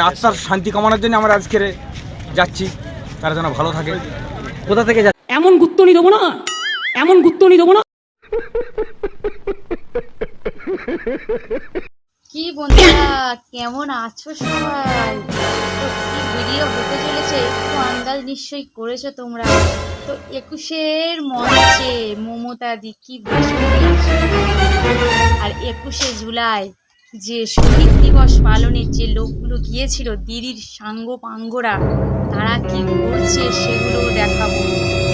আত্মার শান্তি কামনার জন্য আমরা আজকের যাচ্ছি, তারা যেন ভালো থাকে। কোথা থেকে এমন গুত্তনি দেবো না, এমন গুত্তনি দেবো না। কি বন্ধুরা, কেমন আছো সবাই? তো কি ভিডিও হতে চলেছে একটু আন্দাজ নিশ্চয়ই করেছো তোমরা। তো 21-এর মঞ্চে মমতা দি কি ভাষণ দিয়েছে, আর 21শে জুলাই যে শহীদ দিবস পালনের যে লোকগুলো গিয়েছিল, দিদির সাঙ্গ পাঙ্গরা, তারা কি করছে সেগুলোও দেখাবো।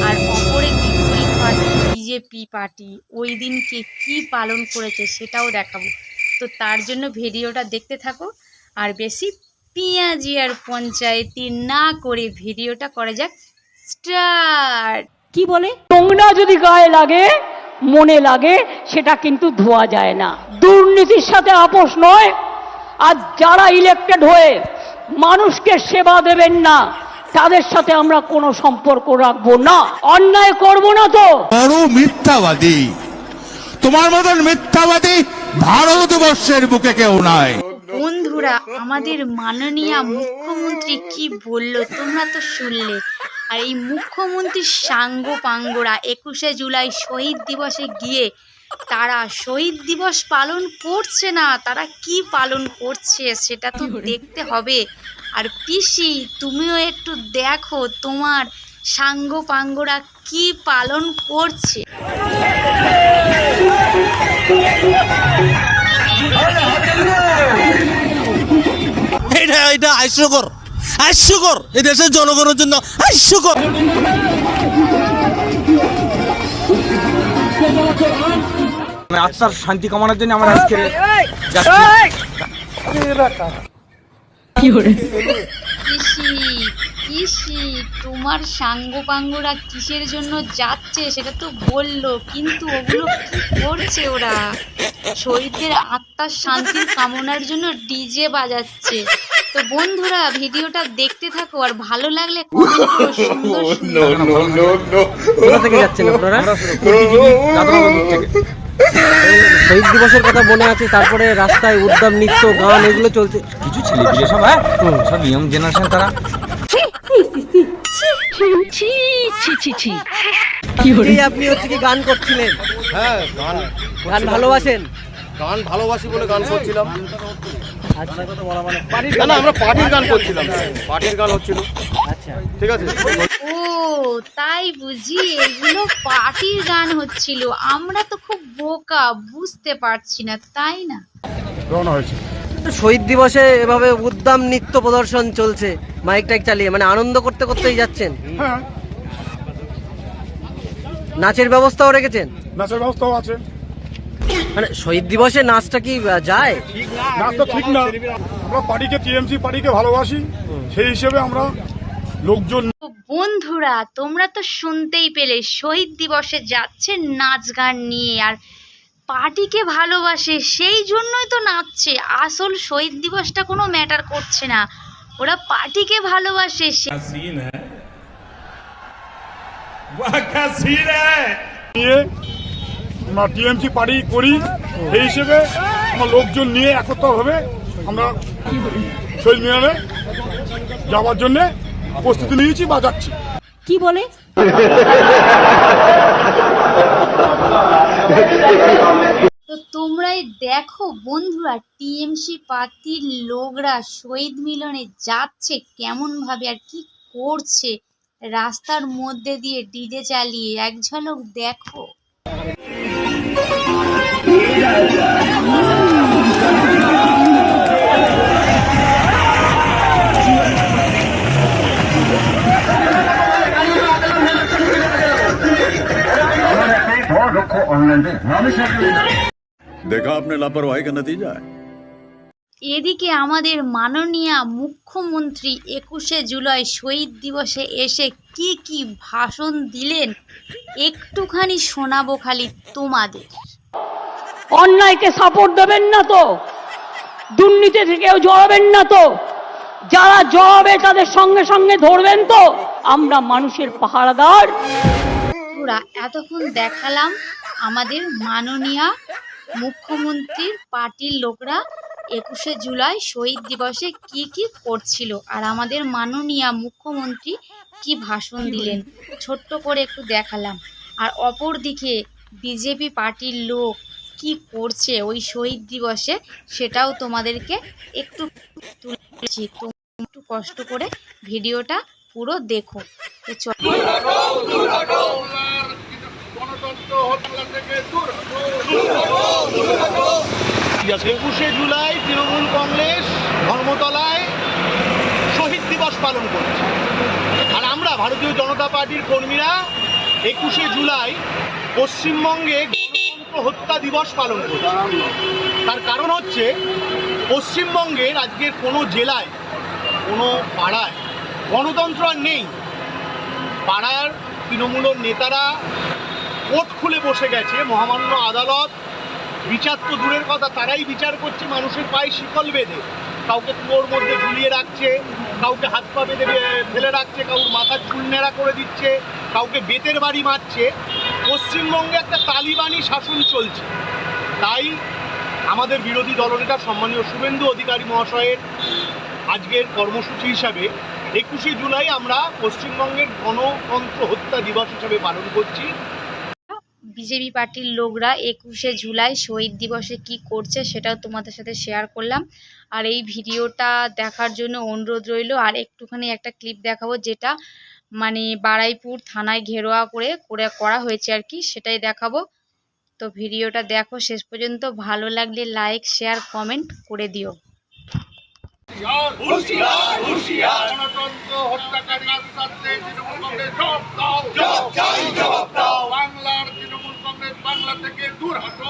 আর অপরে বিপরীত পার্টি বিজেপি পার্টি ওই দিনকে কি পালন করেছে সেটাও দেখাবো। তো তার জন্য ভিডিওটা দেখতে থাকো, আর বেশি পেঁয়াজি আর পঞ্চায়েতি না করে ভিডিওটা করা যাক স্টার্ট। কি বলে, নোংরা যদি গায়ে লাগে মনে লাগে, সেটা কিন্তু ধোয়া যায় না। দুর্নীতির সাথে আপোষ নয়। আর যারা ইলেক্টেড হয়ে মানুষকে সেবা দেবেন না, তাদের সাথে আমরা কোনো সম্পর্ক রাখবো না, অন্যায় করব না। তো বড় মিথ্যাবাদী, তোমার মতন মিথ্যাবাদী ভারতবর্ষের বুকে কেউ নাই। বন্ধুরা, আমাদের মাননীয় মুখ্যমন্ত্রী কি বললো তোমরা তো শুনলে। আর এই মুখ্যমন্ত্রীর সাঙ্গ পাঙ্গরা 21শে জুলাই শহীদ দিবসে গিয়ে তারা শহীদ দিবস পালন করছে না, তারা কি পালন করছে সেটা তো দেখতে হবে। আর পিসি, তুমিও একটু দেখো তোমার সাঙ্গ পাঙ্গরা কি পালন করছে। এটা হাস্যকর, হাস্যকর, এই দেশের জনগণের জন্য হাস্যকর। আত্মার শান্তি কামনার জন্য আমরা আজকের যাচ্ছি। পিসি পিসি, তোমার সাঙ্গ পাঙ্গরা কিসের জন্য যাচ্ছে সেটা তো বললো, কিন্তু ওগুলো কি করছে ওরা? শহীদদের আত্মার শান্তির কামনার জন্য ডিজে বাজাচ্ছে। তো বন্ধুরা, ভিডিওটা দেখতে থাকো, আর ভালো লাগলে কমেন্ট করো সুন্দর সুন্দর। কোথা থেকে যাচ্ছেন আপনারা? শহীদ দিবসের কথা মনে আছে, তারপরে রাস্তায় উদ্যম নৃত্য গান এগুলো চলছে। কিছু ছেলে পিলে সব, হ্যাঁ সব ইয়ং জেনারেশন, তারা আপনি হচ্ছে কি গান করছিলেন? হ্যাঁ, গান ভালোবাসেন? গান ভালোবাসি বলে গান করছিলাম। আচ্ছা, না না, আমরা পার্টির গান করছিলাম, পার্টির গান হচ্ছিল। আচ্ছা, ঠিক আছে। ও তাই বুঝি, এগুলো পার্টির গান হচ্ছিল। আমরা তো খুব বোকা, বুঝতে পারছি না, তাই না? রওনা হয়েছে। শহীদ দিবসে এভাবে উদ্যম নৃত্য প্রদর্শন চলছে মাইক টাইক চালিয়ে, মানে আনন্দ করতে করতেই যাচ্ছেন? হ্যাঁ, নাচের ব্যবস্থাও রেখেছেন? নাচের ব্যবস্থাও আছে। মানে শহীদ দিবসে নাচটা কি যায়? নাচ তো ঠিক না, আমরা পার্টিকে, টিএমসি পার্টিকে ভালোবাসি, সেই হিসেবে আমরা লোকজন। তো বন্ধুরা, তোমরা তো শুনতেই পেলে, শহীদ দিবসে যাচ্ছে নাচ গান নিয়ে, আর পার্টিকে ভালোবাসে সেই জন্যই তো নাচছে। আসল শহীদ দিবসটা কোনো ম্যাটার করছে না, ওরা পার্টিকে ভালোবাসে। নিয়ে আমরা টিএমসি পার্টি করি, সেই হিসেবে আমার লোকজন নিয়ে একত্রভাবে আমরা শহীদ মিনারে যাওয়ার জন্য প্রস্তুতি নিয়েছি বা যাচ্ছি। কি বলে, তো তোমরাই দেখো বন্ধুরা, টিএমসি পার্টির লোকরা শহীদ মিলনে যাচ্ছে কেমন ভাবে আর কি করছে, রাস্তার মধ্যে দিয়ে ডিজে চালিয়ে। এক ঝলক দেখো। देखा आपने लापरवाही का नतीजा है। এদিকে আমাদের মাননীয় মুখ্যমন্ত্রী 21শে জুলাই শহীদ দিবসে এসে কি কি ভাষণ দিলেন একটুখানি শোনাবো খালি তোমাদের। অন্যায়কে সাপোর্ট দেবেন না তো, দুর্নীতি থেকেও জড়াবেন না তো, যারা জড়াবে তাদের সঙ্গে সঙ্গে ধরবেন তো। আমরা মানুষের পাহারাদার। পুরা এতক্ষণ দেখালাম আমাদের মাননীয় মুখ্যমন্ত্রীর পার্টির লোকরা 21শে জুলাই শহীদ দিবসে কি কি করছিল আর আমাদের মাননীয় মুখ্যমন্ত্রী কি ভাষণ দিলেন ছোট্ট করে একটু দেখালাম। আর অপর দিকে বিজেপি পার্টির লোক কি করছে ওই শহীদ দিবসে সেটাও তোমাদেরকে একটু তুলেছি। তোমরা একটু কষ্ট করে ভিডিওটা পুরো দেখো। তো চলো। গণতন্ত্র হত্যা থেকে দূর 21শে জুলাই তৃণমূল কংগ্রেস ধর্মতলায় শহীদ দিবস পালন করছে, আর আমরা ভারতীয় জনতা পার্টির কর্মীরা 21শে জুলাই পশ্চিমবঙ্গে গণতন্ত্র হত্যা দিবস পালন করছি। তার কারণ হচ্ছে পশ্চিমবঙ্গের আজকের কোনো জেলায় কোনো পাড়ায় গণতন্ত্র আর নেই। পাড়ার তৃণমূলের নেতারা কোর্ট খুলে বসে গেছে, মহামান্য আদালত বিচার তো দূরের কথা, তারাই বিচার করছে মানুষের পায়ে শিকল বেঁধে, কাউকে কুয়োর মধ্যে ঝুলিয়ে রাখছে, কাউকে হাত পা বেঁধে ফেলে রাখছে, কাউর মাথার চুল নেড়া করে দিচ্ছে, কাউকে বেতের বাড়ি মারছে। পশ্চিমবঙ্গে একটা তালিবানি শাসন চলছে। তাই আমাদের বিরোধী দলনেতা সম্মানীয় শুভেন্দু অধিকারী মহাশয়ের আজকের কর্মসূচি হিসাবে 21শে জুলাই আমরা পশ্চিমবঙ্গের গণতন্ত্র হত্যা দিবস হিসাবে পালন করছি। বিজেপি পার্টির লোকরা 21শে জুলাই শহীদ দিবসে কি করছে সেটাও তোমাদের সাথে শেয়ার করলাম। আর এই ভিডিওটা দেখার জন্য অনুরোধ রইল। আর একটুখানি একটা ক্লিপ দেখাবো যেটা মানে বারুইপুর থানায় ঘেরোয়া করে করা হয়েছে আর কি, সেটাই দেখাবো। তো ভিডিওটা দেখো শেষ পর্যন্ত, ভালো লাগলে লাইক শেয়ার কমেন্ট করে দিও। গণতন্ত্র হত্যাকারীর সাথে তৃণমূল কংগ্রেস জবাব দাও। বাংলার তৃণমূল কংগ্রেস বাংলা থেকে দূর হটো।